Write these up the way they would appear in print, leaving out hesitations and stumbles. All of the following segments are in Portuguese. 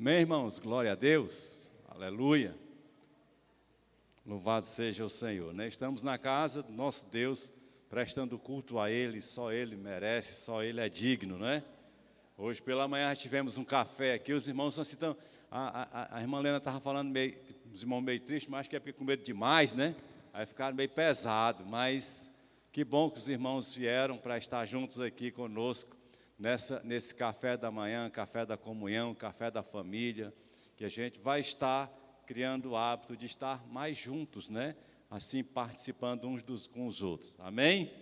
Amém, irmãos? Glória a Deus. Aleluia. Louvado seja o Senhor, né? Estamos na casa do nosso Deus, prestando culto a Ele, só Ele merece, só Ele é digno, né? Hoje pela manhã tivemos um café aqui, os irmãos estão a irmã Lena estava falando os irmãos meio tristes, mas acho que é porque com medo demais, né? Aí ficaram meio pesado, mas que bom que os irmãos vieram para estar juntos aqui conosco, nesse café da manhã, café da comunhão, café da família, que a gente vai estar criando o hábito de estar mais juntos, né? Assim, participando uns com os outros, amém?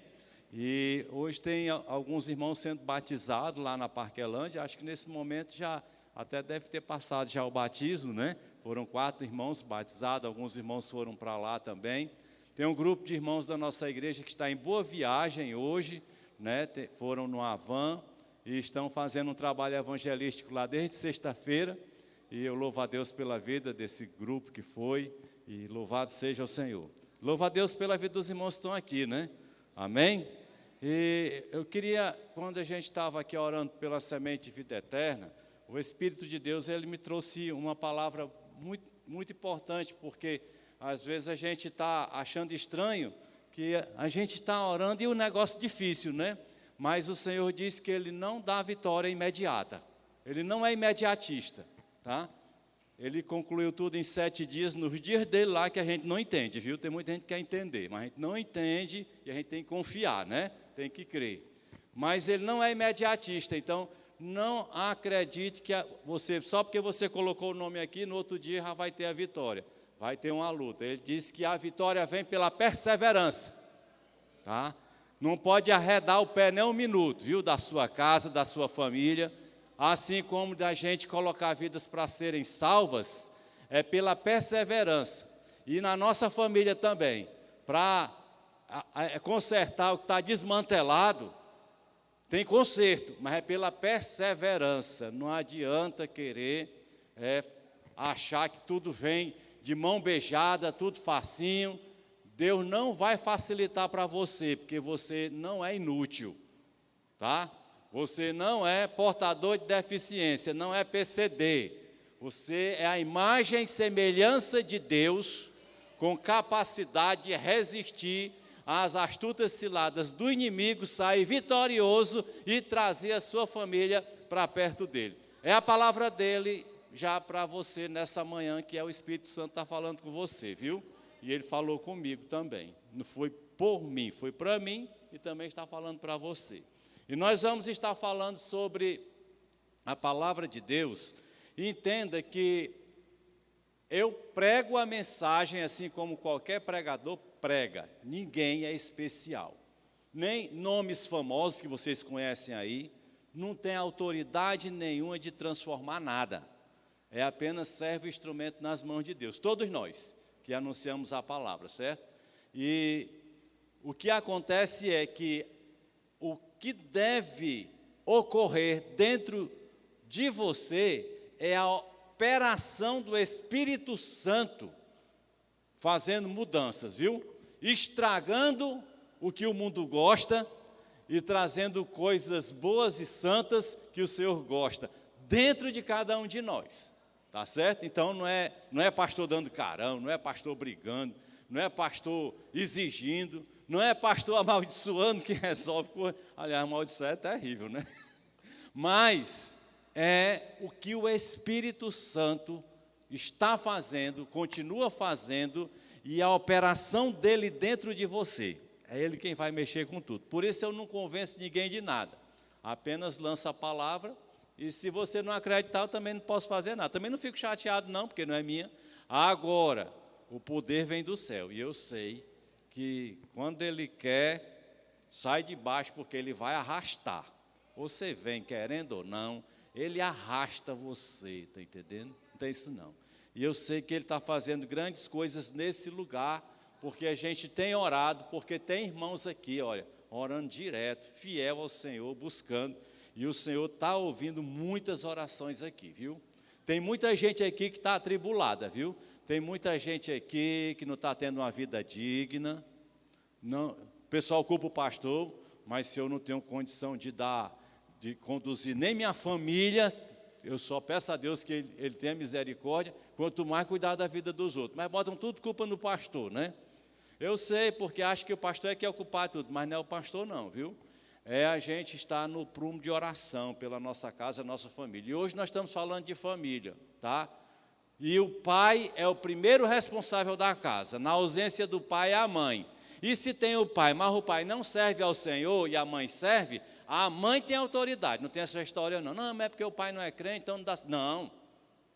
E hoje tem alguns irmãos sendo batizados lá na Parquelândia, acho que nesse momento já até deve ter passado já o batismo, né? Foram 4 irmãos batizados, alguns irmãos foram para lá também. Tem um grupo de irmãos da nossa igreja que está em Boa Viagem hoje, né? Foram no Avan e estão fazendo um trabalho evangelístico lá desde sexta-feira. E eu louvo a Deus pela vida desse grupo que foi, e louvado seja o Senhor. Louvo a Deus pela vida dos irmãos que estão aqui, né? Amém? E eu queria, quando a gente estava aqui orando pela semente de vida eterna, o Espírito de Deus, ele me trouxe uma palavra muito, muito importante, porque às vezes a gente está achando estranho que a gente está orando e o negócio difícil, né? Mas o Senhor diz que Ele não dá vitória imediata, Ele não é imediatista, tá? Ele concluiu tudo em 7 dias, nos dias dele lá que a gente não entende, viu? Tem muita gente que quer entender, mas a gente não entende e a gente tem que confiar, né? Tem que crer. Mas Ele não é imediatista, então não acredite que você, só porque você colocou o nome aqui, no outro dia já vai ter a vitória. Vai ter uma luta. Ele diz que a vitória vem pela perseverança, tá? Não pode arredar o pé nem um minuto, viu? Da sua casa, da sua família, assim como da gente colocar vidas para serem salvas, é pela perseverança. E na nossa família também, para consertar o que está desmantelado, tem conserto, mas é pela perseverança. Não adianta querer achar que tudo vem de mão beijada, tudo facinho. Deus não vai facilitar para você, porque você não é inútil, tá? Você não é portador de deficiência, não é PCD. Você é a imagem e semelhança de Deus, com capacidade de resistir às astutas ciladas do inimigo, sair vitorioso e trazer a sua família para perto dele. É a palavra dele já para você nessa manhã, que é o Espírito Santo está falando com você, viu? E ele falou comigo também. Não foi por mim, foi para mim e também está falando para você. E nós vamos estar falando sobre a palavra de Deus. E entenda que eu prego a mensagem assim como qualquer pregador prega. Ninguém é especial. Nem nomes famosos que vocês conhecem aí. Não tem autoridade nenhuma de transformar nada. É apenas serve o instrumento nas mãos de Deus. Todos nós que anunciamos a palavra, certo? E o que acontece é que o que deve ocorrer dentro de você é a operação do Espírito Santo fazendo mudanças, viu? Estragando o que o mundo gosta e trazendo coisas boas e santas que o Senhor gosta dentro de cada um de nós, tá certo? Então não é pastor dando carão, não é pastor brigando, não é pastor exigindo, não é pastor amaldiçoando que resolve coisa. Aliás, amaldiçoar é terrível, né? Mas é o que o Espírito Santo está fazendo, continua fazendo, e a operação dele dentro de você. É ele quem vai mexer com tudo. Por isso eu não convenço ninguém de nada. Apenas lanço a palavra, e se você não acreditar, eu também não posso fazer nada. Também não fico chateado não, porque não é minha. Agora, o poder vem do céu, e eu sei que quando Ele quer, sai de baixo, porque Ele vai arrastar. Você vem querendo ou não, Ele arrasta você, está entendendo? Não tem isso não. E eu sei que Ele está fazendo grandes coisas nesse lugar, porque a gente tem orado, porque tem irmãos aqui, olha, orando direto, fiel ao Senhor, buscando, e o Senhor está ouvindo muitas orações aqui, viu? Tem muita gente aqui que está atribulada, viu? Tem muita gente aqui que não está tendo uma vida digna. Não, o pessoal culpa o pastor, mas se eu não tenho condição de conduzir nem minha família, Eu só peço a Deus que ele tenha misericórdia, quanto mais cuidar da vida dos outros. Mas botam tudo culpa no pastor, né? Eu sei, porque acho que o pastor é que é o culpado de tudo, mas não é o pastor não, viu? É a gente estar no prumo de oração pela nossa casa, nossa família. E hoje nós estamos falando de família, tá? E o pai é o primeiro responsável da casa. Na ausência do pai é a mãe. E se tem o pai, mas o pai não serve ao Senhor e a mãe serve, a mãe tem autoridade. Não tem essa história não. Não, mas é porque o pai não é crente, então não dá... Não,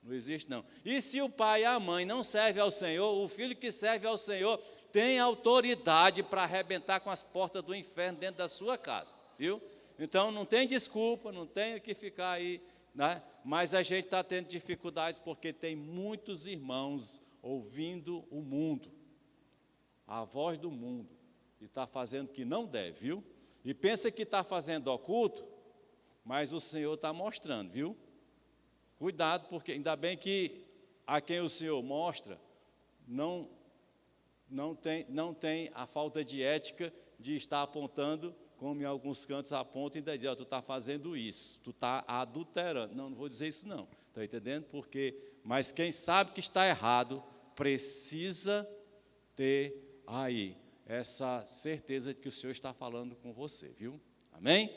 não existe não. E se o pai e a mãe não servem ao Senhor, o filho que serve ao Senhor tem autoridade para arrebentar com as portas do inferno dentro da sua casa, viu? Então não tem desculpa, não tem o que ficar aí, né? Mas a gente está tendo dificuldades porque tem muitos irmãos ouvindo o mundo, a voz do mundo, e está fazendo o que não deve, viu? E pensa que está fazendo oculto, mas o Senhor está mostrando, viu? Cuidado, porque ainda bem que a quem o Senhor mostra não tem a falta de ética de estar apontando, como em alguns cantos apontam e dizer, tu está fazendo isso, tu está adulterando. Não vou dizer isso não, está entendendo? Mas quem sabe que está errado, precisa ter aí essa certeza de que o Senhor está falando com você, viu? Amém?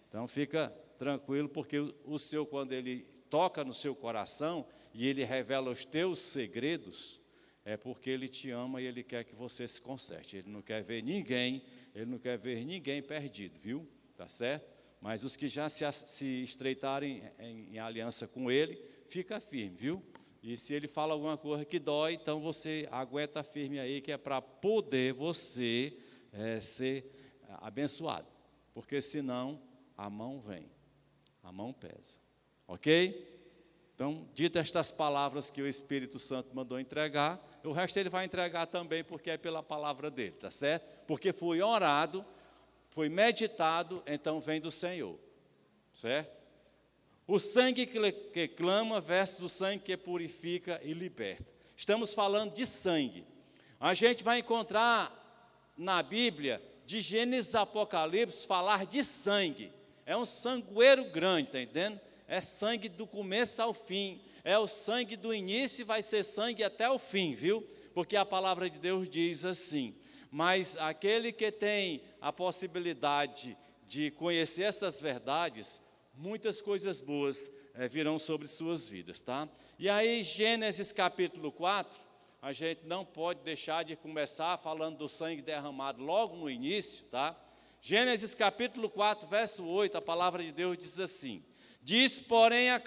Então fica tranquilo, porque o Senhor, quando Ele toca no seu coração e Ele revela os teus segredos, é porque Ele te ama e Ele quer que você se conserte. Ele não quer ver ninguém perdido, viu? Tá certo? Mas os que já se estreitarem em aliança com Ele, fica firme, viu? E se Ele fala alguma coisa que dói, então você aguenta firme aí, que é para poder você ser abençoado. Porque senão a mão vem, a mão pesa. Ok? Então, dito estas palavras que o Espírito Santo mandou entregar, o resto ele vai entregar também, porque é pela palavra dele, tá certo? Porque foi orado, foi meditado, então vem do Senhor, certo? O sangue que clama versus o sangue que purifica e liberta. Estamos falando de sangue. A gente vai encontrar na Bíblia, de Gênesis a Apocalipse, falar de sangue. É um sangueiro grande, tá entendendo? É sangue do começo ao fim, é o sangue do início e vai ser sangue até o fim, viu? Porque a palavra de Deus diz assim, mas aquele que tem a possibilidade de conhecer essas verdades, muitas coisas boas virão sobre suas vidas, tá? E aí, Gênesis capítulo 4, a gente não pode deixar de começar falando do sangue derramado logo no início, tá? Gênesis capítulo 4, verso 8, a palavra de Deus diz assim, diz, porém, a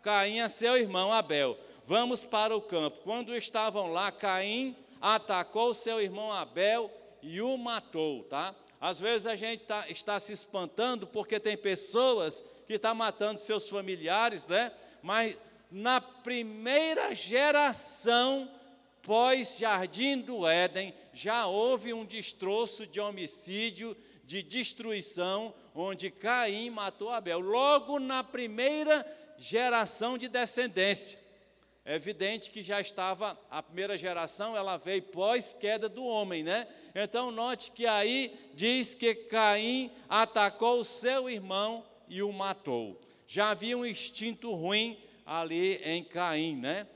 Caim a seu irmão Abel, vamos para o campo. Quando estavam lá, Caim atacou seu irmão Abel e o matou, tá? Às vezes a gente está se espantando porque tem pessoas que estão matando seus familiares, né? Mas na primeira geração pós-Jardim do Éden, já houve um destroço de homicídio, de destruição, onde Caim matou Abel, logo na primeira geração de descendência. É evidente que já estava, a primeira geração, ela veio pós-queda do homem, né? Então, note que aí diz que Caim atacou o seu irmão e o matou. Já havia um instinto ruim ali em Caim, né?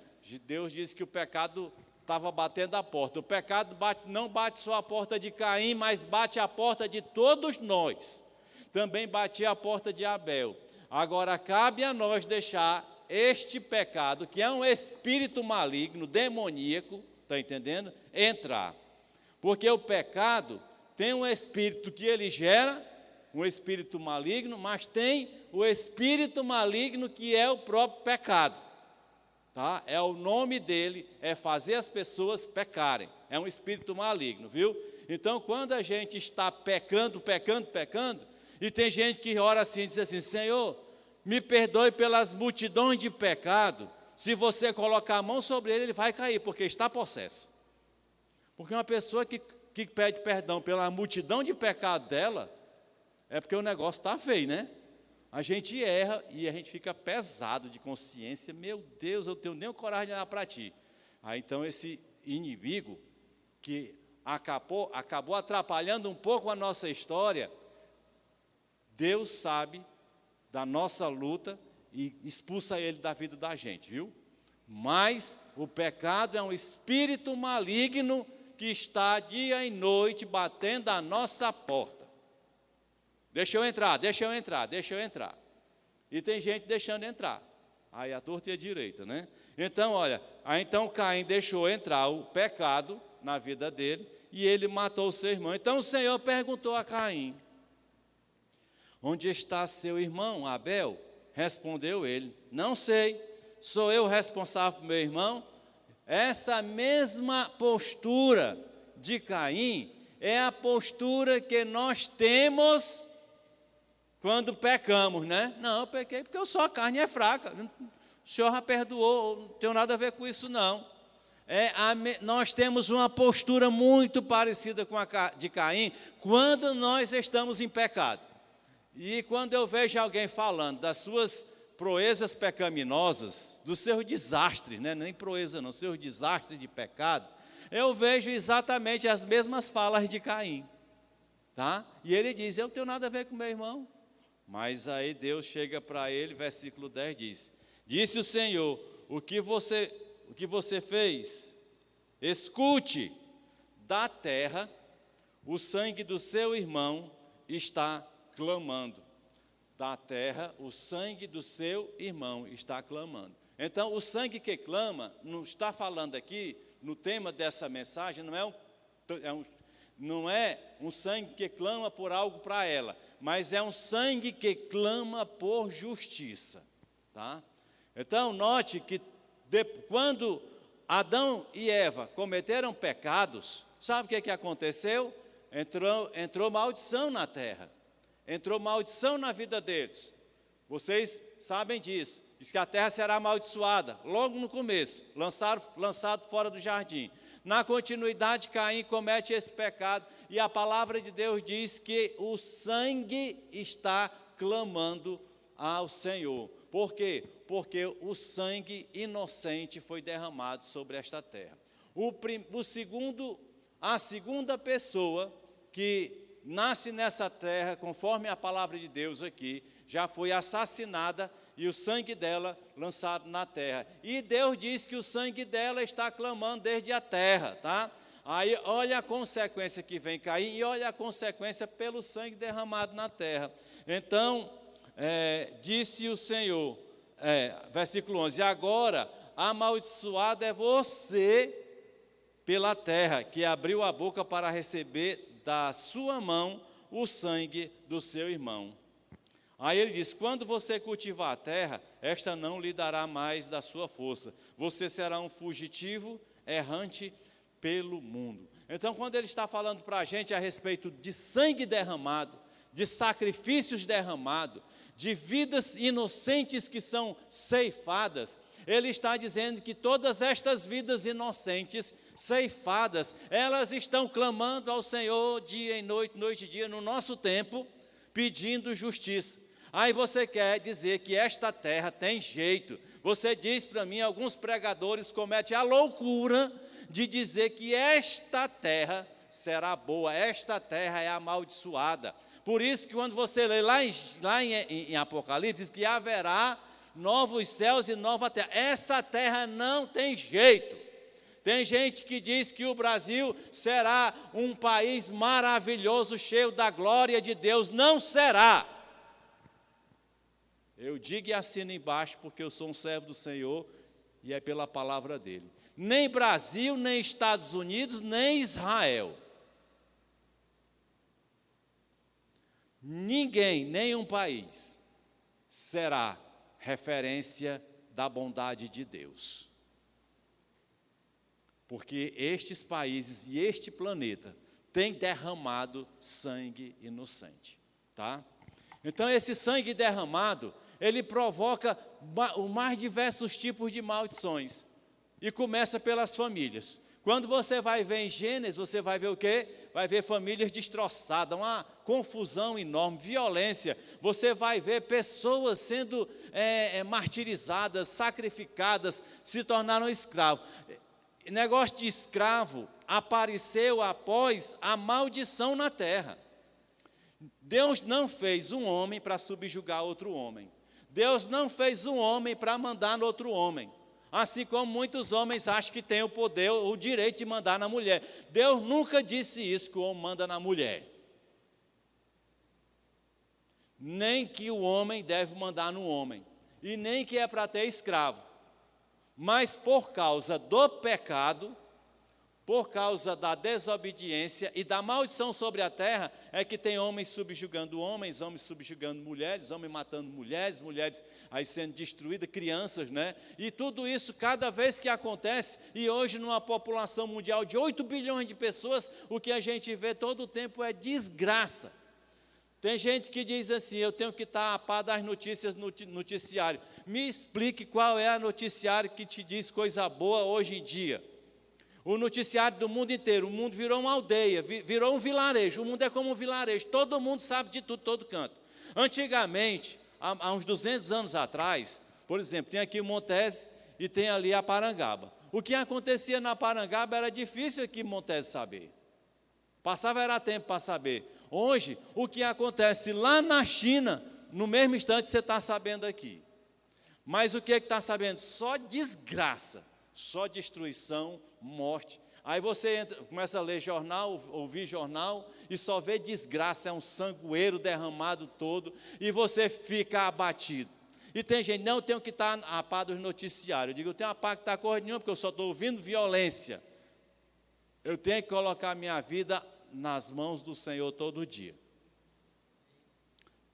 Deus disse que o pecado estava batendo a porta. O pecado não bate só a porta de Caim, mas bate a porta de todos nós. Também batia a porta de Abel. Agora, cabe a nós deixar este pecado, que é um espírito maligno, demoníaco, está entendendo? Entrar. Porque o pecado tem um espírito que ele gera, um espírito maligno, mas tem o espírito maligno que é o próprio pecado. Tá? É o nome dele, é fazer as pessoas pecarem. É um espírito maligno, viu? Então, quando a gente está pecando, e tem gente que ora assim, diz assim, Senhor, me perdoe pelas multidões de pecado. Se você colocar a mão sobre ele, ele vai cair, porque está possesso. Porque uma pessoa que pede perdão pela multidão de pecado dela, é porque o negócio está feio, né? A gente erra e a gente fica pesado de consciência. Meu Deus, eu tenho nem coragem de olhar para ti. Aí então esse inimigo que acabou atrapalhando um pouco a nossa história, Deus sabe da nossa luta e expulsa ele da vida da gente, viu? Mas o pecado é um espírito maligno que está dia e noite batendo a nossa porta. Deixa eu entrar. E tem gente deixando entrar. Aí a torta e a direita, né? Então, olha, então Caim deixou entrar o pecado na vida dele e ele matou o seu irmão. Então o Senhor perguntou a Caim: onde está seu irmão Abel? Respondeu ele: não sei, sou eu responsável por meu irmão? Essa mesma postura de Caim é a postura que nós temos quando pecamos, né? Não, eu pequei porque a carne é fraca. O Senhor já perdoou, não tenho nada a ver com isso, não. Nós temos uma postura muito parecida com a de Caim quando nós estamos em pecado. E quando eu vejo alguém falando das suas proezas pecaminosas, dos seus desastres, né? Nem proeza não, seus desastres de pecado, eu vejo exatamente as mesmas falas de Caim, tá? E ele diz: eu não tenho nada a ver com meu irmão. Mas aí Deus chega para ele, versículo 10 diz: disse o Senhor, o que você fez? Escute, da terra o sangue do seu irmão está clamando. Da terra o sangue do seu irmão está clamando. Então o sangue que clama, não está falando aqui, no tema dessa mensagem, não é um sangue que clama por algo para ela, mas é um sangue que clama por justiça, tá? Então note que quando Adão e Eva cometeram pecados, sabe o que aconteceu? Entrou maldição na terra, entrou maldição na vida deles. Vocês sabem disso, diz que a terra será amaldiçoada, logo no começo, lançado fora do jardim. Na continuidade, Caim comete esse pecado e a palavra de Deus diz que o sangue está clamando ao Senhor. Por quê? Porque o sangue inocente foi derramado sobre esta terra. A segunda pessoa que nasce nessa terra, conforme a palavra de Deus aqui, já foi assassinada e o sangue dela lançado na terra. E Deus diz que o sangue dela está clamando desde a terra, tá? Aí olha a consequência que vem cair e olha a consequência pelo sangue derramado na terra. Então, disse o Senhor, versículo 11, agora amaldiçoado é você pela terra, que abriu a boca para receber da sua mão o sangue do seu irmão. Aí ele diz: quando você cultivar a terra, esta não lhe dará mais da sua força. Você será um fugitivo, errante pelo mundo. Então, quando ele está falando para a gente a respeito de sangue derramado, de sacrifícios derramados, de vidas inocentes que são ceifadas, ele está dizendo que todas estas vidas inocentes, ceifadas, elas estão clamando ao Senhor dia e noite, noite e dia, no nosso tempo, pedindo justiça. Aí você quer dizer que esta terra tem jeito. Você diz para mim, alguns pregadores cometem a loucura de dizer que esta terra será boa, esta terra é amaldiçoada. Por isso que quando você lê lá em Apocalipse, diz que haverá novos céus e nova terra. Essa terra não tem jeito. Tem gente que diz que o Brasil será um país maravilhoso, cheio da glória de Deus. Não será. Eu digo e assino embaixo porque eu sou um servo do Senhor e é pela palavra dele. Nem Brasil, nem Estados Unidos, nem Israel. Ninguém, nenhum país será referência da bondade de Deus. Porque estes países e este planeta têm derramado sangue inocente, tá? Então esse sangue derramado, ele provoca os mais diversos tipos de maldições. E começa pelas famílias. Quando você vai ver em Gênesis, você vai ver o quê? Vai ver famílias destroçadas, uma confusão enorme, violência. Você vai ver pessoas sendo martirizadas, sacrificadas, se tornaram escravos. Negócio de escravo apareceu após a maldição na terra. Deus não fez um homem para subjugar outro homem. Deus não fez um homem para mandar no outro homem. Assim como muitos homens acham que têm o poder, o direito de mandar na mulher. Deus nunca disse isso, que o homem manda na mulher. Nem que o homem deve mandar no homem. E nem que é para ter escravo. Mas por causa do pecado, por causa da desobediência e da maldição sobre a terra, é que tem homens subjugando homens, homens subjugando mulheres, homens matando mulheres, mulheres aí sendo destruídas, crianças, né? E tudo isso cada vez que acontece, e hoje numa população mundial de 8 bilhões de pessoas, o que a gente vê todo o tempo é desgraça. Tem gente que diz assim, eu tenho que estar a par das notícias no noticiário. Me explique qual é a noticiário que te diz coisa boa hoje em dia. O noticiário do mundo inteiro, o mundo virou uma aldeia, virou um vilarejo, o mundo é como um vilarejo, todo mundo sabe de tudo, todo canto. Antigamente, há uns 200 anos atrás, por exemplo, tem aqui o Montese e tem ali a Parangaba. O que acontecia na Parangaba era difícil aqui em Montese saber. Passava era tempo para saber. Hoje, o que acontece lá na China, no mesmo instante você está sabendo aqui. Mas o que está sabendo? Só desgraça, só destruição, morte. Aí você começa a ler jornal, ouvir jornal, e só vê desgraça, é um sangueiro derramado todo, e você fica abatido. E tem gente, não, eu tenho que estar a par dos noticiários. Eu digo, eu tenho a par que está correndo nenhuma, porque eu só estou ouvindo violência. Eu tenho que colocar a minha vida nas mãos do Senhor todo dia.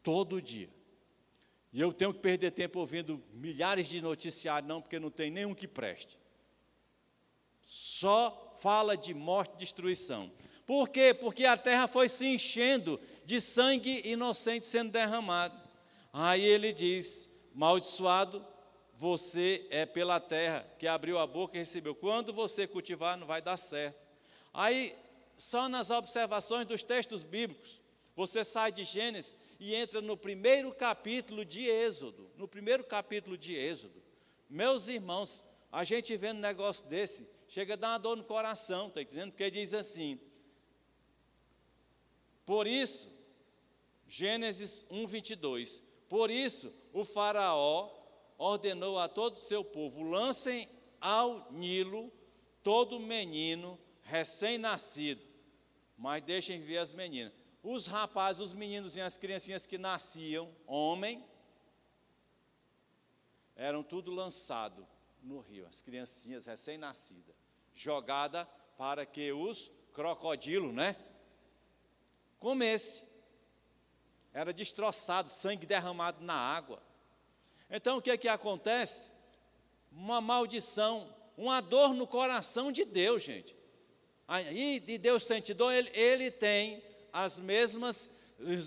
Todo dia. E eu tenho que perder tempo ouvindo milhares de noticiários, não, porque não tem nenhum que preste. Só fala de morte e destruição. Por quê? Porque a terra foi se enchendo de sangue inocente sendo derramado. Aí ele diz, maldiçoado, você é pela terra que abriu a boca e recebeu. Quando você cultivar, não vai dar certo. Aí, só nas observações dos textos bíblicos, você sai de Gênesis e entra no primeiro capítulo de Êxodo. No primeiro capítulo de Êxodo. Meus irmãos, a gente vendo um negócio desse, chega a dar uma dor no coração, está entendendo? Porque diz assim, por isso, Gênesis 1:22, por isso o faraó ordenou a todo o seu povo, lancem ao Nilo todo menino recém-nascido, mas deixem ver as meninas. Os rapazes, os meninos e as criancinhas que nasciam, homem, eram tudo lançado no rio, as criancinhas recém-nascidas, jogada para que os crocodilos, né, comessem. Era destroçado, sangue derramado na água. Então o que é que acontece? Uma maldição, uma dor no coração de Deus, gente. Aí de Deus sente dor, ele tem os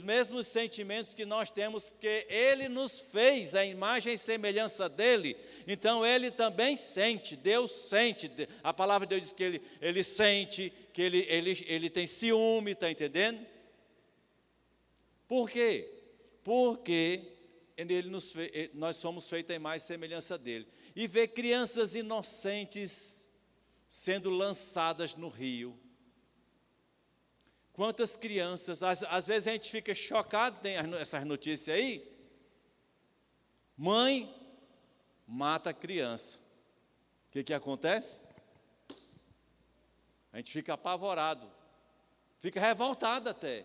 mesmos sentimentos que nós temos, porque Ele nos fez a imagem e semelhança dEle, então Ele também sente, Deus sente, a palavra de Deus diz que Ele sente, que ele tem ciúme, está entendendo? Por quê? Porque nós somos feitos a imagem e semelhança dEle, e ver crianças inocentes sendo lançadas no rio. Quantas crianças, às vezes a gente fica chocado, tem essas notícias aí. Mãe mata a criança. O que acontece? A gente fica apavorado, fica revoltado até.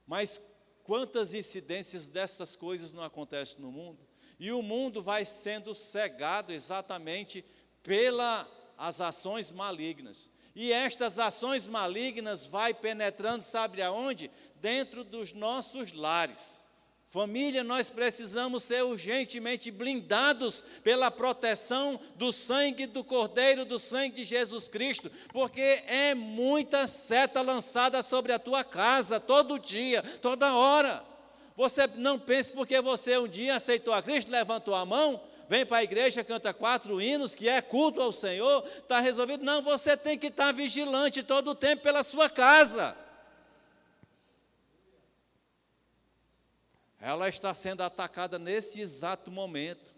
Mas quantas incidências dessas coisas não acontecem no mundo? E o mundo vai sendo cegado exatamente pelas ações malignas. E estas ações malignas vai penetrando, sabe aonde? Dentro dos nossos lares. Família, nós precisamos ser urgentemente blindados pela proteção do sangue do Cordeiro, do sangue de Jesus Cristo, porque é muita seta lançada sobre a tua casa, todo dia, toda hora. Você não pense porque você um dia aceitou a Cristo, levantou a mão, vem para a igreja, canta 4 hinos, que é culto ao Senhor, está resolvido. Não, você tem que estar vigilante todo o tempo pela sua casa. Ela está sendo atacada nesse exato momento.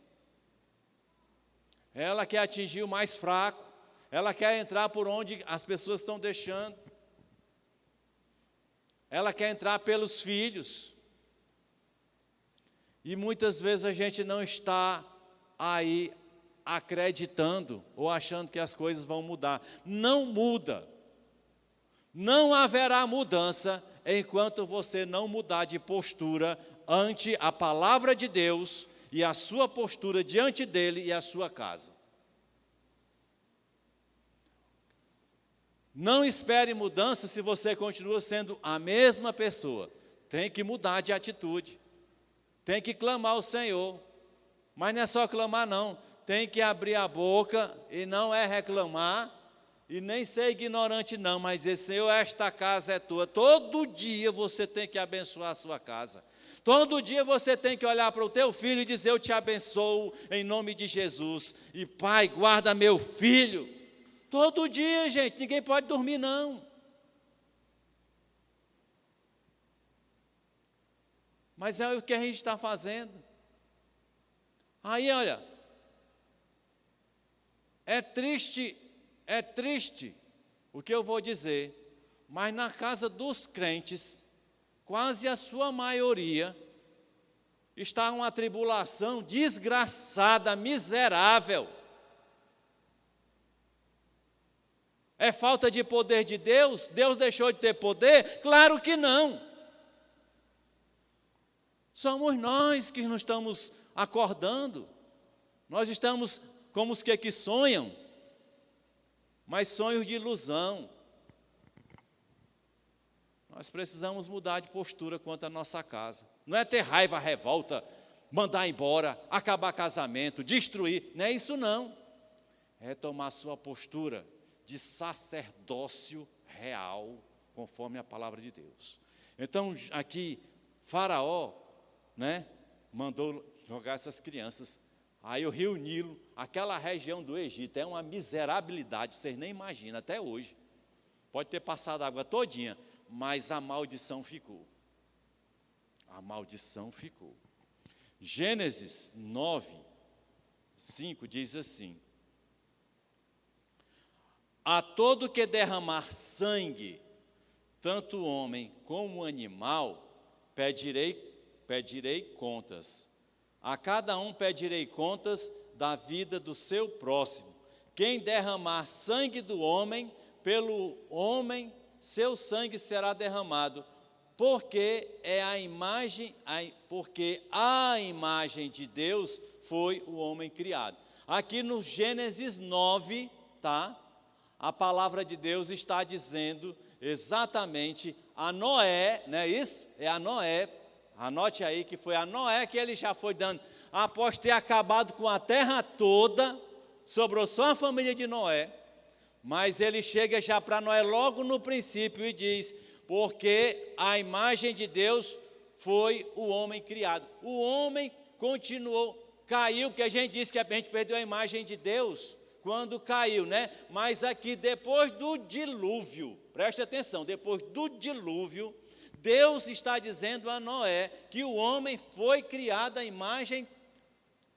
Ela quer atingir o mais fraco, ela quer entrar por onde as pessoas estão deixando. Ela quer entrar pelos filhos. E muitas vezes a gente não está aí acreditando ou achando que as coisas vão mudar. Não muda. Não haverá mudança enquanto você não mudar de postura ante a palavra de Deus e a sua postura diante dele e a sua casa. Não espere mudança se você continua sendo a mesma pessoa. Tem que mudar de atitude. Tem que clamar ao Senhor. Mas não é só clamar, não. Tem que abrir a boca e não é reclamar e nem ser ignorante, não. Mas dizer, Senhor, esta casa é tua. Todo dia você tem que abençoar a sua casa. Todo dia você tem que olhar para o teu filho e dizer, eu te abençoo em nome de Jesus. E Pai, guarda meu filho. Todo dia, gente, ninguém pode dormir, não. Mas é o que a gente está fazendo. Aí, olha, é triste o que eu vou dizer, mas na casa dos crentes, quase a sua maioria, está uma tribulação desgraçada, miserável. É falta de poder de Deus? Deus deixou de ter poder? Claro que não. Somos nós que não estamos acordando. Nós estamos como os que sonham, mas sonhos de ilusão. Nós precisamos mudar de postura quanto à nossa casa. Não é ter raiva, revolta, mandar embora, acabar casamento, destruir. Não é isso, não. É tomar sua postura de sacerdócio real, conforme a palavra de Deus. Então, aqui, Faraó, mandou jogar essas crianças. Aí o rio Nilo, aquela região do Egito, é uma miserabilidade, vocês nem imaginam, até hoje. Pode ter passado a água todinha, mas a maldição ficou. A maldição ficou. Gênesis 9, 5 diz assim: a todo que derramar sangue, tanto o homem como o animal, pedirei contas. A cada um pedirei contas da vida do seu próximo. Quem derramar sangue do homem, pelo homem, seu sangue será derramado, porque a imagem de Deus foi o homem criado. Aqui no Gênesis 9, a palavra de Deus está dizendo exatamente a Noé, não é isso? É a Noé, anote aí que foi a Noé que ele já foi dando, após ter acabado com a terra toda, sobrou só a família de Noé, mas ele chega já para Noé logo no princípio e diz, porque a imagem de Deus foi o homem criado. O homem continuou, caiu, porque a gente disse que a gente perdeu a imagem de Deus quando caiu, Mas aqui, depois do dilúvio, preste atenção, depois do dilúvio, Deus está dizendo a Noé que o homem foi criado à imagem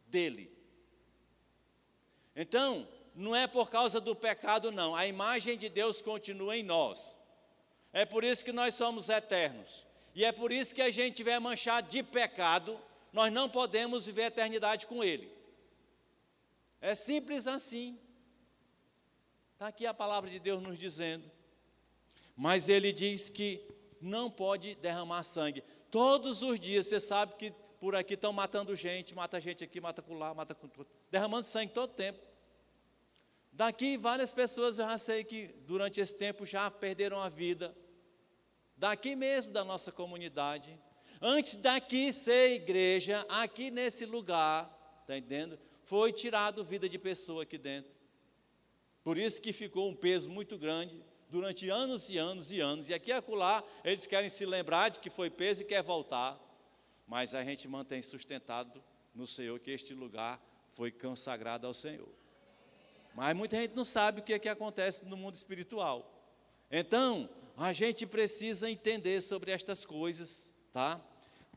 dele. Então, não é por causa do pecado, não. A imagem de Deus continua em nós. É por isso que nós somos eternos. E é por isso que a gente estiver manchado de pecado, nós não podemos viver a eternidade com Ele. É simples assim. Está aqui a palavra de Deus nos dizendo. Mas Ele diz que não pode derramar sangue. Todos os dias, você sabe que por aqui estão matando gente, mata gente aqui, mata lá, mata com tudo. Derramando sangue todo tempo. Daqui várias pessoas eu já sei que durante esse tempo já perderam a vida. Daqui mesmo da nossa comunidade. Antes daqui ser igreja, aqui nesse lugar, está entendendo? Foi tirado vida de pessoa aqui dentro. Por isso que ficou um peso muito grande durante anos e anos e anos. E aqui e acolá eles querem se lembrar de que foi peso e quer voltar. Mas a gente mantém sustentado no Senhor que este lugar foi consagrado ao Senhor. Mas muita gente não sabe o que é que acontece no mundo espiritual. Então, a gente precisa entender sobre estas coisas,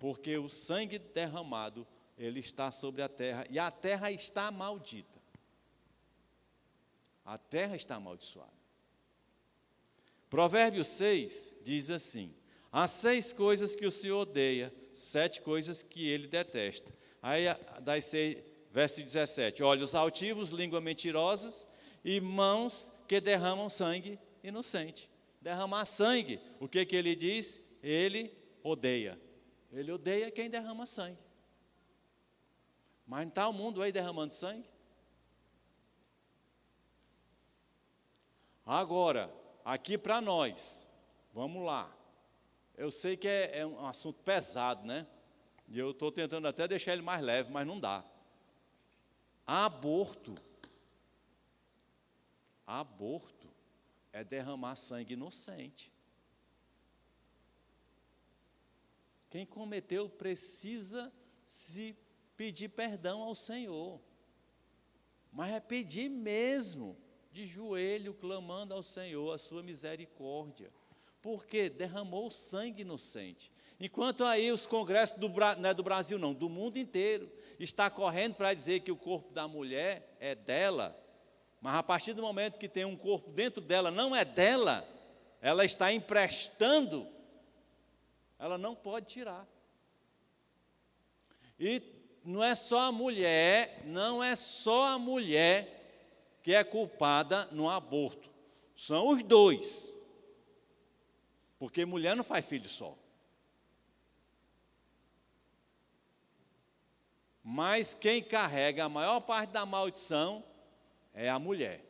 Porque o sangue derramado, ele está sobre a terra, e a terra está maldita. A terra está amaldiçoada. Provérbios 6 diz assim: Há 6 coisas que o Senhor odeia, 7 coisas que ele detesta. Aí, verso 17, olhos altivos, língua mentirosa e mãos que derramam sangue inocente. Derramar sangue, o que ele diz? Ele odeia. Ele odeia quem derrama sangue. Mas não está o mundo aí derramando sangue? Agora, aqui para nós, vamos lá. Eu sei que é um assunto pesado, né? E eu estou tentando até deixar ele mais leve, mas não dá. Aborto é derramar sangue inocente. Quem cometeu precisa se pedir perdão ao Senhor. Mas é pedir mesmo, de joelho, clamando ao Senhor a sua misericórdia. Porque derramou sangue inocente. Enquanto aí os congressos não é do Brasil não, do mundo inteiro, está correndo para dizer que o corpo da mulher é dela, mas a partir do momento que tem um corpo dentro dela, não é dela, ela está emprestando, ela não pode tirar. E não é só a mulher que é culpada no aborto, são os dois, porque mulher não faz filho só. Mas quem carrega a maior parte da maldição é a mulher.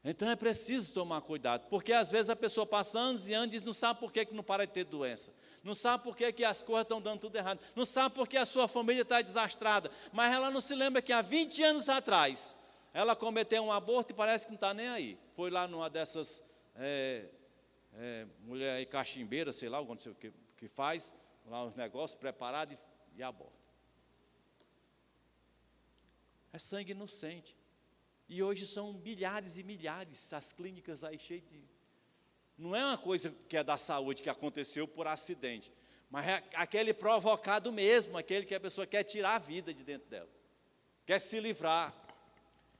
Então é preciso tomar cuidado, porque às vezes a pessoa passa anos e anos e diz, não sabe por que não para de ter doença, não sabe por que as coisas estão dando tudo errado, não sabe por que a sua família está desastrada, mas ela não se lembra que há 20 anos atrás, ela cometeu um aborto e parece que não está nem aí. Foi lá numa dessas mulher aí cachimbeira, sei lá, não sei o que faz, lá os negócios preparados e aborta. É sangue inocente. E hoje são milhares e milhares as clínicas aí cheias de... Não é uma coisa que é da saúde, que aconteceu por acidente, mas é aquele provocado mesmo, aquele que a pessoa quer tirar a vida de dentro dela, quer se livrar.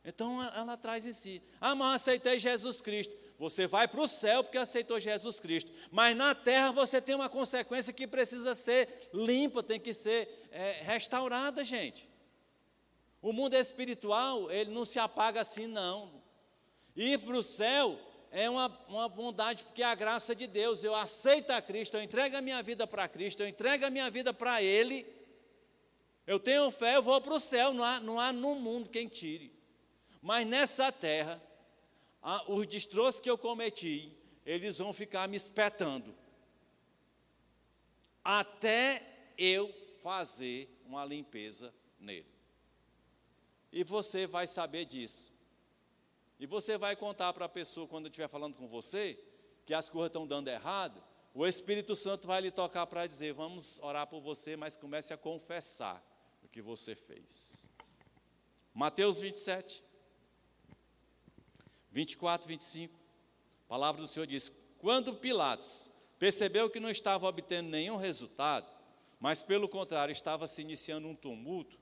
Então ela traz em si, mas aceitei Jesus Cristo. Você vai para o céu porque aceitou Jesus Cristo, mas na terra você tem uma consequência que precisa ser limpa, tem que ser restaurada, gente. O mundo espiritual, ele não se apaga assim, não. Ir para o céu é uma bondade, porque é a graça de Deus. Eu aceito a Cristo, eu entrego a minha vida para Cristo, eu entrego a minha vida para Ele. Eu tenho fé, eu vou para o céu, não há no mundo quem tire. Mas nessa terra, os destroços que eu cometi, eles vão ficar me espetando. Até eu fazer uma limpeza nele. E você vai saber disso. E você vai contar para a pessoa, quando estiver falando com você, que as coisas estão dando errado, o Espírito Santo vai lhe tocar para dizer, vamos orar por você, mas comece a confessar o que você fez. Mateus 27, 24, 25, a palavra do Senhor diz, quando Pilatos percebeu que não estava obtendo nenhum resultado, mas pelo contrário, estava se iniciando um tumulto,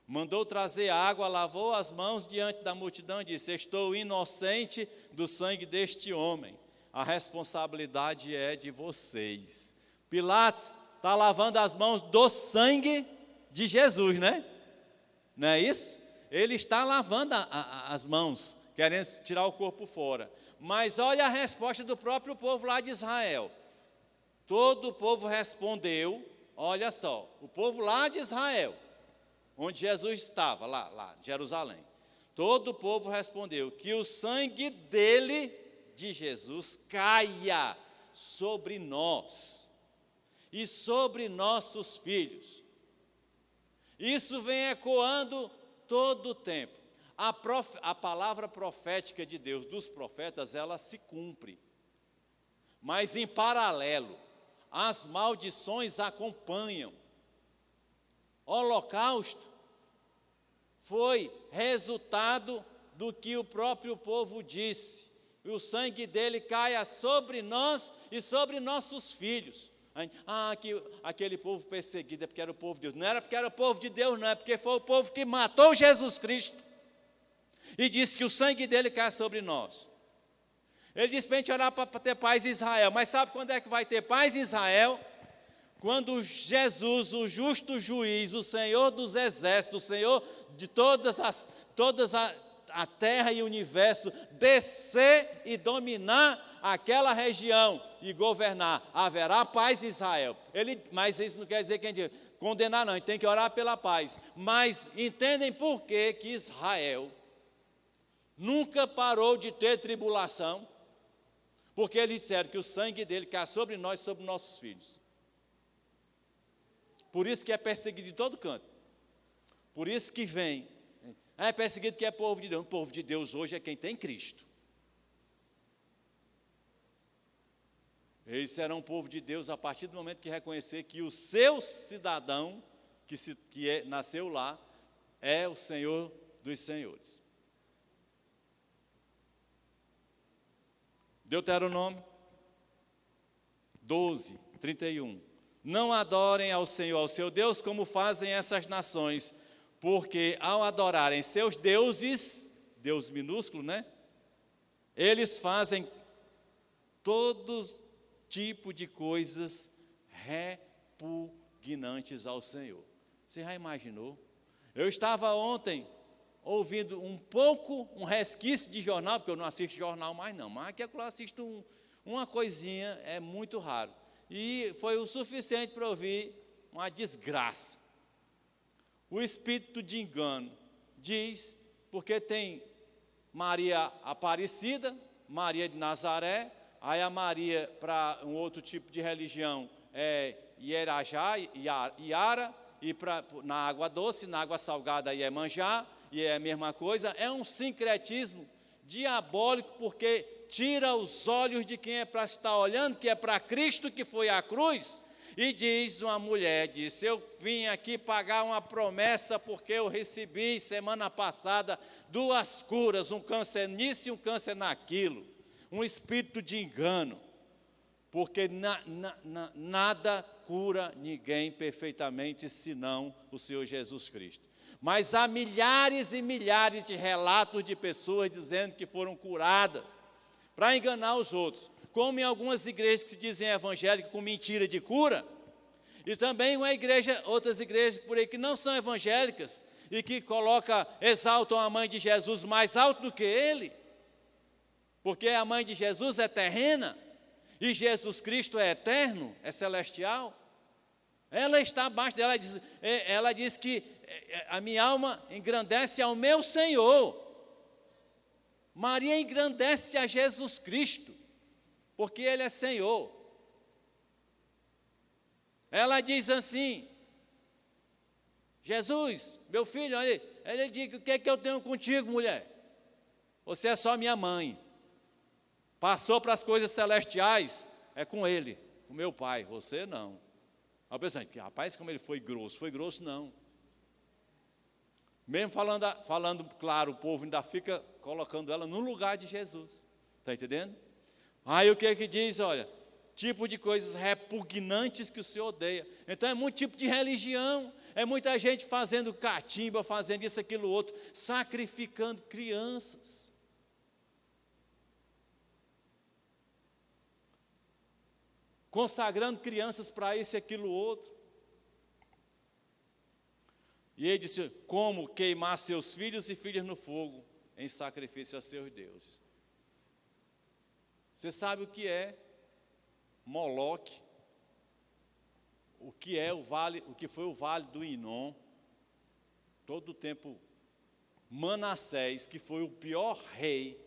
mandou trazer água, lavou as mãos diante da multidão e disse, estou inocente do sangue deste homem, a responsabilidade é de vocês. Pilatos está lavando as mãos do sangue de Jesus, né? Não é isso? Ele está lavando as mãos, querendo tirar o corpo fora. Mas olha a resposta do próprio povo lá de Israel. Todo o povo respondeu, olha só, o povo lá de Israel, onde Jesus estava, lá, Jerusalém. Todo o povo respondeu, que o sangue dele, de Jesus, caia sobre nós e sobre nossos filhos. Isso vem ecoando todo o tempo. A palavra profética de Deus, dos profetas, ela se cumpre. Mas em paralelo, as maldições acompanham. Holocausto foi resultado do que o próprio povo disse. E o sangue dele caia sobre nós e sobre nossos filhos. Aquele povo perseguido é porque era o povo de Deus. Não era porque era o povo de Deus, não. É porque foi o povo que matou Jesus Cristo. E disse que o sangue dele cai sobre nós. Ele diz para a gente orar para ter paz em Israel. Mas sabe quando é que vai ter paz em Israel? Quando Jesus, o justo juiz, o Senhor dos exércitos, o Senhor de todas a terra e o universo, descer e dominar aquela região e governar, haverá paz em Israel. Mas isso não quer dizer que a gente condenar, não, a gente tem que orar pela paz. Mas entendem por que Israel nunca parou de ter tribulação? Porque eles disseram que o sangue dele cai sobre nós, sobre nossos filhos. Por isso que é perseguido de todo canto. Por isso que vem. É perseguido que é povo de Deus. O povo de Deus hoje é quem tem Cristo. Eles serão povo de Deus a partir do momento que reconhecer que o seu cidadão, nasceu lá, é o Senhor dos senhores. Deuteronômio 12, 31. Não adorem ao Senhor, ao seu Deus, como fazem essas nações, porque ao adorarem seus deuses, Deus minúsculo, né? Eles fazem todo tipo de coisas repugnantes ao Senhor. Você já imaginou? Eu estava ontem ouvindo um resquício de jornal, porque eu não assisto jornal mais não, mas aqui eu assisto uma coisinha, é muito raro. E foi o suficiente para ouvir uma desgraça. O espírito de engano diz, porque tem Maria Aparecida, Maria de Nazaré, aí a Maria para um outro tipo de religião é Ierajá, Iara, e na água doce, na água salgada é Iemanjá, e é a mesma coisa, é um sincretismo diabólico, porque tira os olhos de quem é para estar olhando, que é para Cristo que foi à cruz, e diz uma mulher, disse, eu vim aqui pagar uma promessa, porque eu recebi semana passada 2 curas, um câncer nisso e um câncer naquilo, um espírito de engano, porque nada cura ninguém perfeitamente, senão o Senhor Jesus Cristo. Mas há milhares e milhares de relatos de pessoas dizendo que foram curadas, para enganar os outros, como em algumas igrejas que se dizem evangélicas com mentira de cura, e também outras igrejas por aí que não são evangélicas, e que exaltam a mãe de Jesus mais alto do que ele, porque a mãe de Jesus é terrena, e Jesus Cristo é eterno, é celestial. Ela está abaixo dela, ela diz que a minha alma engrandece ao meu Senhor. Maria engrandece a Jesus Cristo, porque Ele é Senhor. Ela diz assim, Jesus, meu filho, ele diz, o que é que eu tenho contigo, mulher? Você é só minha mãe. Passou para as coisas celestiais, é com Ele, com meu Pai, você não. Eu pensei, rapaz, como ele foi grosso não. Mesmo falando claro, o povo ainda fica colocando ela no lugar de Jesus. Está entendendo? Aí o que é que diz? Olha, tipo de coisas repugnantes que o Senhor odeia. Então é muito tipo de religião, é muita gente fazendo catimba, fazendo isso, aquilo, outro, sacrificando crianças. Consagrando crianças para isso e aquilo, outro. E ele disse, como queimar seus filhos e filhas no fogo, em sacrifício a seus deuses. Você sabe o que é Moloque? O que é o que foi o vale do Inom? Todo o tempo, Manassés, que foi o pior rei,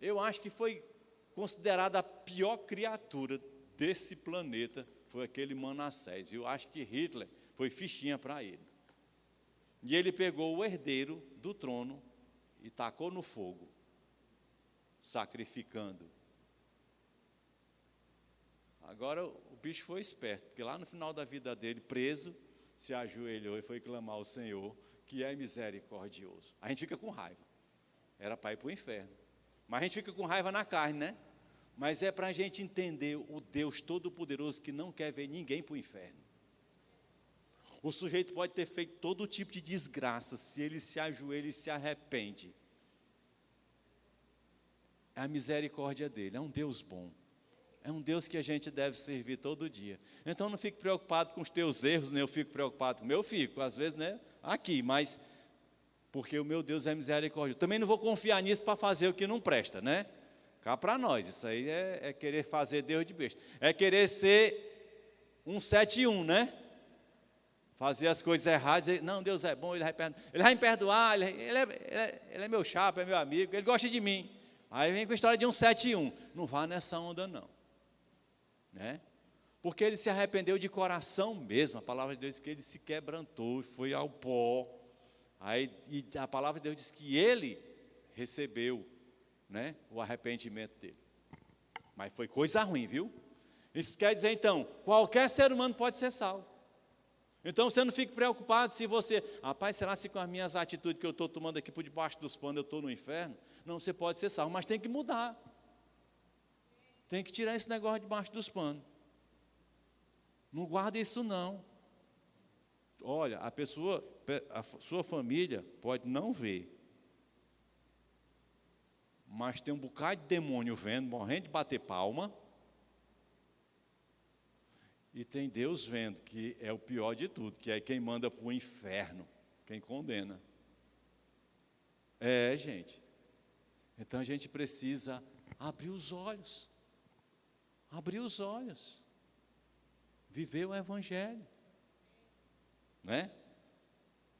eu acho que foi considerada a pior criatura desse planeta, foi aquele Manassés. Eu acho que Hitler foi fichinha para ele. E ele pegou o herdeiro do trono e tacou no fogo, sacrificando. Agora o bicho foi esperto, porque lá no final da vida dele, preso, se ajoelhou e foi clamar ao Senhor, que é misericordioso. A gente fica com raiva. Era para ir para o inferno. Mas a gente fica com raiva na carne, né? Mas é para a gente entender o Deus Todo-Poderoso que não quer ver ninguém para o inferno. O sujeito pode ter feito todo tipo de desgraça, se ele se ajoelha e se arrepende. É a misericórdia dele, é um Deus bom. É um Deus que a gente deve servir todo dia. Então não fique preocupado com os teus erros, nem eu fico preocupado com o meu, fico, às vezes, né, aqui, mas porque o meu Deus é misericórdia. Também não vou confiar nisso para fazer o que não presta, né? Cá para nós, isso aí é querer fazer Deus de besta. É querer ser 171, né? Fazer as coisas erradas, dizer, não, Deus é bom, Ele vai me perdoar, ele é meu chapa, é meu amigo, Ele gosta de mim. Aí vem com a história de 171. Não vá nessa onda, não. Né? Porque ele se arrependeu de coração mesmo. A palavra de Deus diz que ele se quebrantou, foi ao pó. Aí, e a palavra de Deus diz que ele recebeu, né, o arrependimento dele. Mas foi coisa ruim, viu? Isso quer dizer, então, qualquer ser humano pode ser salvo. Então você não fique preocupado se você, rapaz, será que com as minhas atitudes que eu estou tomando aqui por debaixo dos panos eu estou no inferno? Não, você pode ser salvo, mas tem que mudar. Tem que tirar esse negócio debaixo dos panos. Não guarda isso não. Olha, a sua família pode não ver, mas tem um bocado de demônio vendo, morrendo de bater palma. E tem Deus vendo, que é o pior de tudo, que é quem manda para o inferno, quem condena. Gente. Então a gente precisa abrir os olhos. Abrir os olhos. Viver o Evangelho. Né?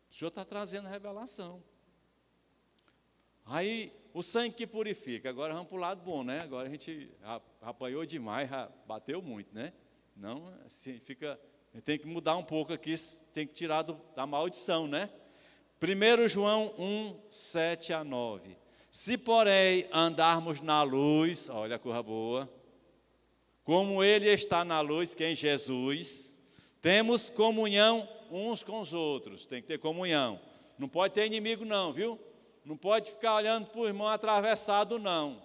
O Senhor está trazendo revelação. Aí, o sangue que purifica. Agora vamos para o lado bom, né? Agora a gente apanhou demais, bateu muito, né? Não, assim, tem que mudar um pouco aqui, tem que tirar da maldição, né? 1 João 1, 7 a 9. Se, porém, andarmos na luz, olha a coisa boa, como Ele está na luz, que é em Jesus, temos comunhão uns com os outros, tem que ter comunhão. Não pode ter inimigo não, viu? Não pode ficar olhando para o irmão atravessado não.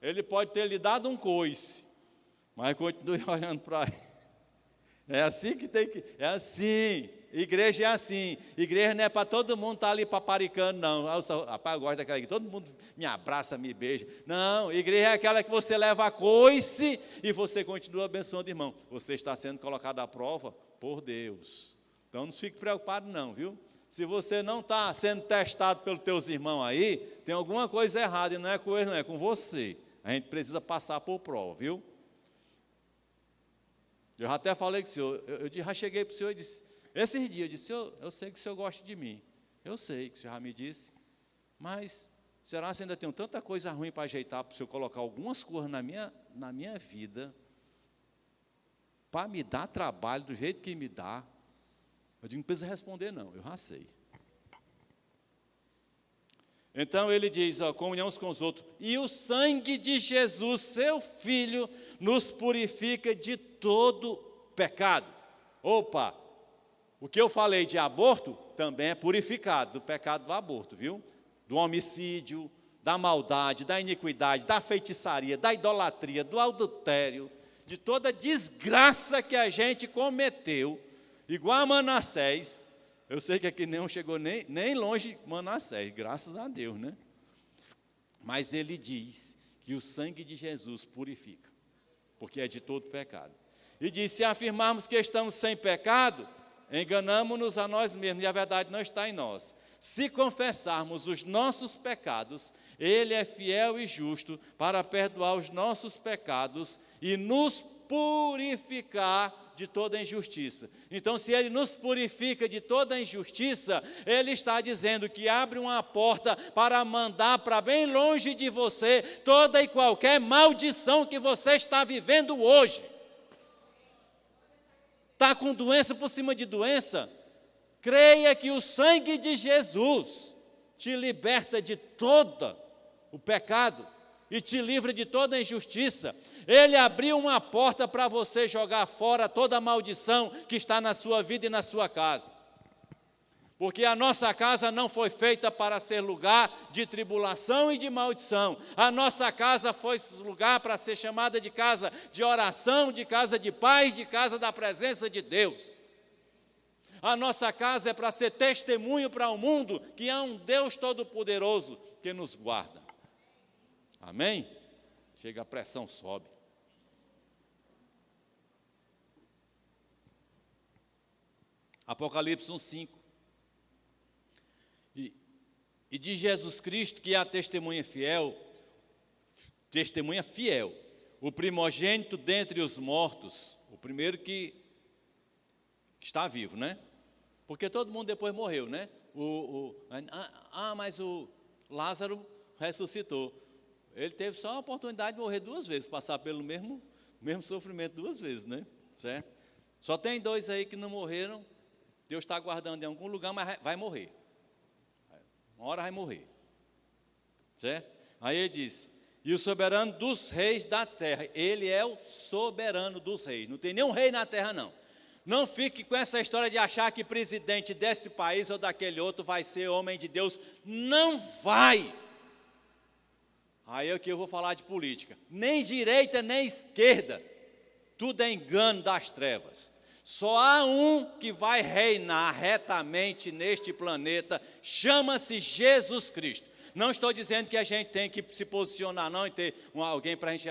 Ele pode ter lhe dado um coice, mas continue olhando para ele. É assim que tem que, é assim, igreja é assim, igreja não é para todo mundo estar ali paparicando não, rapaz, eu gosto daquela que todo mundo me abraça, me beija, não, igreja é aquela que você leva a coice e você continua abençoando o irmão, você está sendo colocado à prova por Deus, então não fique preocupado não, viu, se você não está sendo testado pelos teus irmãos aí, tem alguma coisa errada e não é com eles, não é com você, a gente precisa passar por prova, viu. Eu já até falei com o senhor, eu já cheguei para o senhor e disse, esses dias, eu disse, eu sei que o senhor gosta de mim, eu sei que o senhor já me disse, mas será que ainda tem tanta coisa ruim para ajeitar, para o senhor colocar algumas coisas na minha vida, para me dar trabalho do jeito que me dá? Eu digo, não precisa responder não, eu já sei. Então ele diz, comunhão uns com os outros, e o sangue de Jesus, seu Filho, nos purifica de todo pecado. Opa, o que eu falei de aborto também é purificado do pecado do aborto, viu? Do homicídio, da maldade, da iniquidade, da feitiçaria, da idolatria, do adultério, de toda desgraça que a gente cometeu, igual a Manassés. Eu sei que aqui não chegou nem longe Manassés, graças a Deus, né? Mas ele diz que o sangue de Jesus purifica, porque é de todo pecado. E diz, se afirmarmos que estamos sem pecado, enganamo-nos a nós mesmos, e a verdade não está em nós. Se confessarmos os nossos pecados, Ele é fiel e justo para perdoar os nossos pecados e nos purificar de toda injustiça. Então, se Ele nos purifica de toda injustiça, Ele está dizendo que abre uma porta para mandar para bem longe de você toda e qualquer maldição que você está vivendo hoje. Está com doença por cima de doença? Creia que o sangue de Jesus te liberta de todo o pecado e te livra de toda a injustiça. Ele abriu uma porta para você jogar fora toda a maldição que está na sua vida e na sua casa. Porque a nossa casa não foi feita para ser lugar de tribulação e de maldição. A nossa casa foi lugar para ser chamada de casa de oração, de casa de paz, de casa da presença de Deus. A nossa casa é para ser testemunho para o mundo que há um Deus Todo-Poderoso que nos guarda. Amém? Chega, a pressão sobe. Apocalipse 1:5. E de Jesus Cristo, que é a testemunha fiel, o primogênito dentre os mortos, o primeiro que está vivo, né? Porque todo mundo depois morreu, né? Mas o Lázaro ressuscitou. Ele teve só a oportunidade de morrer 2 vezes, passar pelo mesmo sofrimento 2 vezes, né? Certo? Só tem 2 aí que não morreram. Deus está guardando em algum lugar, mas vai morrer. Uma hora vai morrer. Certo? Aí ele diz: e o soberano dos reis da terra. Ele é o soberano dos reis. Não tem nenhum rei na terra, não. Não fique com essa história de achar que presidente desse país ou daquele outro vai ser homem de Deus. Não vai. Aí aqui eu vou falar de política. Nem direita, nem esquerda. Tudo é engano das trevas. Só há um que vai reinar retamente neste planeta, chama-se Jesus Cristo. Não estou dizendo que a gente tem que se posicionar não e ter alguém para a gente...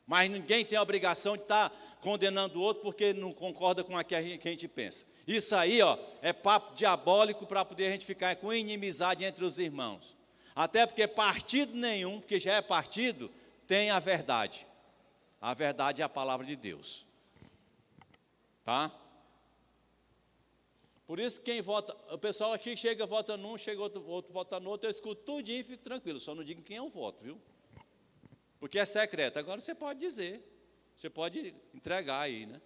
Mas ninguém tem a obrigação de estar condenando o outro porque não concorda com o que a gente pensa. Isso aí, é papo diabólico para poder a gente ficar com inimizade entre os irmãos. Até porque partido nenhum, porque já é partido, tem a verdade. A verdade é a palavra de Deus. Tá? Por isso quem vota, o pessoal aqui chega, vota num, chega outro vota no outro, eu escuto tudinho e fico tranquilo, só não digo quem eu voto, viu? Porque é secreto. Agora você pode dizer, você pode entregar aí, né?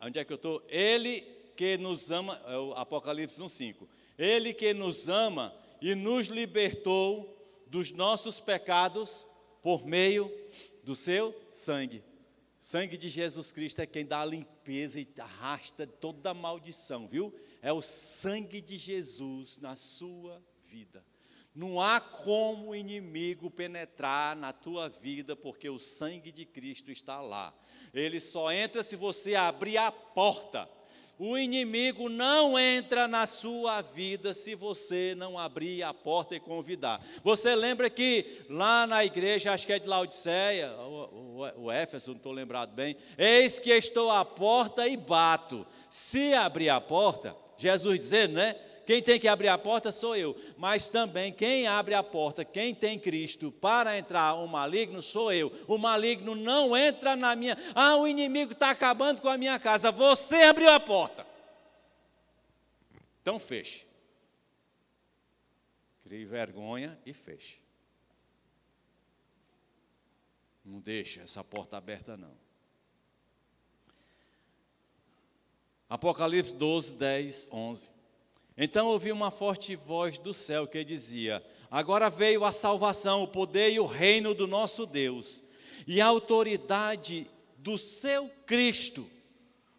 Onde é que eu estou? Ele que nos ama, é o Apocalipse 1:5. Ele que nos ama e nos libertou dos nossos pecados por meio do seu sangue. O sangue de Jesus Cristo é quem dá a limpeza e arrasta toda a maldição, viu? É o sangue de Jesus na sua vida. Não há como o inimigo penetrar na tua vida, porque o sangue de Cristo está lá. Ele só entra se você abrir a porta. O inimigo não entra na sua vida se você não abrir a porta e convidar. Você lembra que lá na igreja, acho que é de Laodiceia, o Éfeso, não estou lembrado bem, eis que estou à porta e bato. Se abrir a porta, Jesus dizendo, né? Quem tem que abrir a porta sou eu, mas também quem abre a porta, quem tem Cristo para entrar o maligno sou eu. O maligno não entra na minha... o inimigo está acabando com a minha casa, você abriu a porta. Então feche. Crie vergonha e feche. Não deixa essa porta aberta não. Apocalipse 12, 10, 11. Então ouvi uma forte voz do céu que dizia: agora veio a salvação, o poder e o reino do nosso Deus, e a autoridade do seu Cristo,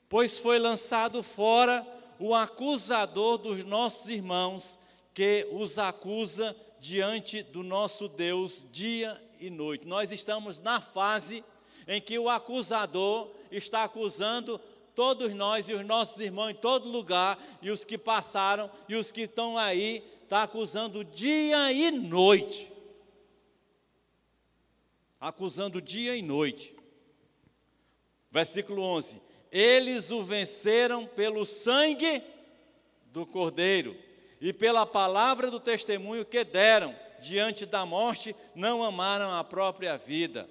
pois foi lançado fora o acusador dos nossos irmãos, que os acusa diante do nosso Deus dia e noite. Nós estamos na fase em que o acusador está acusando todos nós e os nossos irmãos em todo lugar, e os que passaram e os que estão aí, está acusando dia e noite. Acusando dia e noite. Versículo 11. Eles o venceram pelo sangue do Cordeiro e pela palavra do testemunho que deram diante da morte, não amaram a própria vida.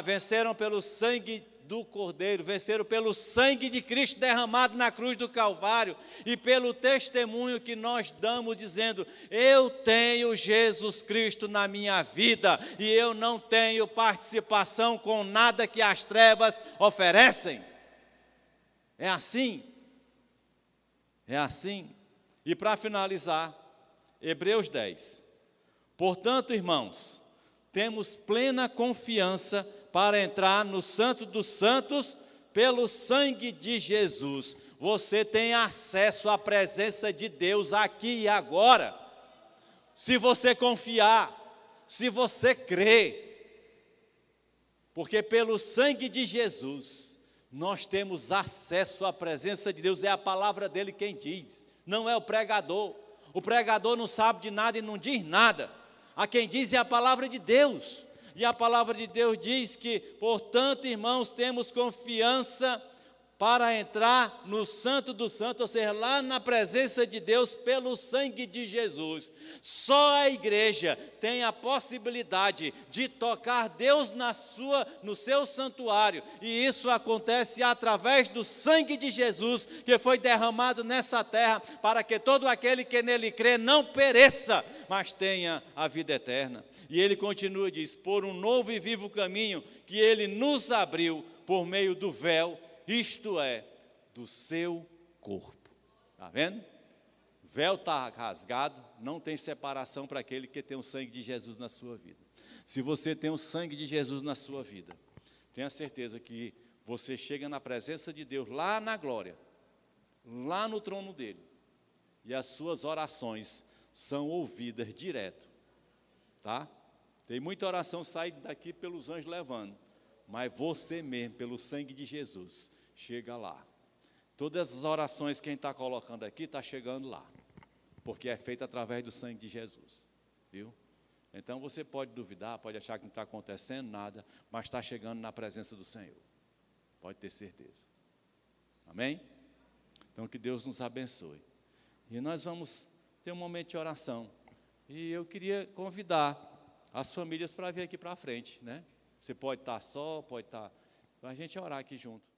Venceram pelo sangue do Cordeiro, venceram pelo sangue de Cristo derramado na cruz do Calvário e pelo testemunho que nós damos dizendo: eu tenho Jesus Cristo na minha vida e eu não tenho participação com nada que as trevas oferecem. É assim. É assim. E para finalizar, Hebreus 10. Portanto, irmãos, temos plena confiança para entrar no Santo dos Santos pelo sangue de Jesus. Você tem acesso à presença de Deus aqui e agora. Se você confiar, se você crer. Porque pelo sangue de Jesus, nós temos acesso à presença de Deus. É a palavra dele quem diz. não é o pregador. O pregador não sabe de nada e não diz nada. A quem diz é a palavra de Deus. E a palavra de Deus diz que, portanto, irmãos, temos confiança para entrar no Santo dos Santos, ou seja, lá na presença de Deus pelo sangue de Jesus. Só a igreja tem a possibilidade de tocar Deus no seu santuário, e isso acontece através do sangue de Jesus, que foi derramado nessa terra, para que todo aquele que nele crê não pereça, mas tenha a vida eterna. E ele continua, diz, por um novo e vivo caminho que ele nos abriu por meio do véu, isto é, do seu corpo. Está vendo? O véu está rasgado, não tem separação para aquele que tem o sangue de Jesus na sua vida. Se você tem o sangue de Jesus na sua vida, tenha certeza que você chega na presença de Deus, lá na glória, lá no trono dele, e as suas orações são ouvidas direto, tá? Tem muita oração sai daqui pelos anjos levando, mas você mesmo, pelo sangue de Jesus, chega lá. Todas as orações que a gente está colocando aqui, está chegando lá, porque é feito através do sangue de Jesus, viu? Então você pode duvidar, pode achar que não está acontecendo nada, mas está chegando na presença do Senhor, pode ter certeza. Amém? Então que Deus nos abençoe. E nós vamos ter um momento de oração, e eu queria convidar as famílias para vir aqui para frente, né? Você pode estar só, pode estar, para a gente orar aqui junto.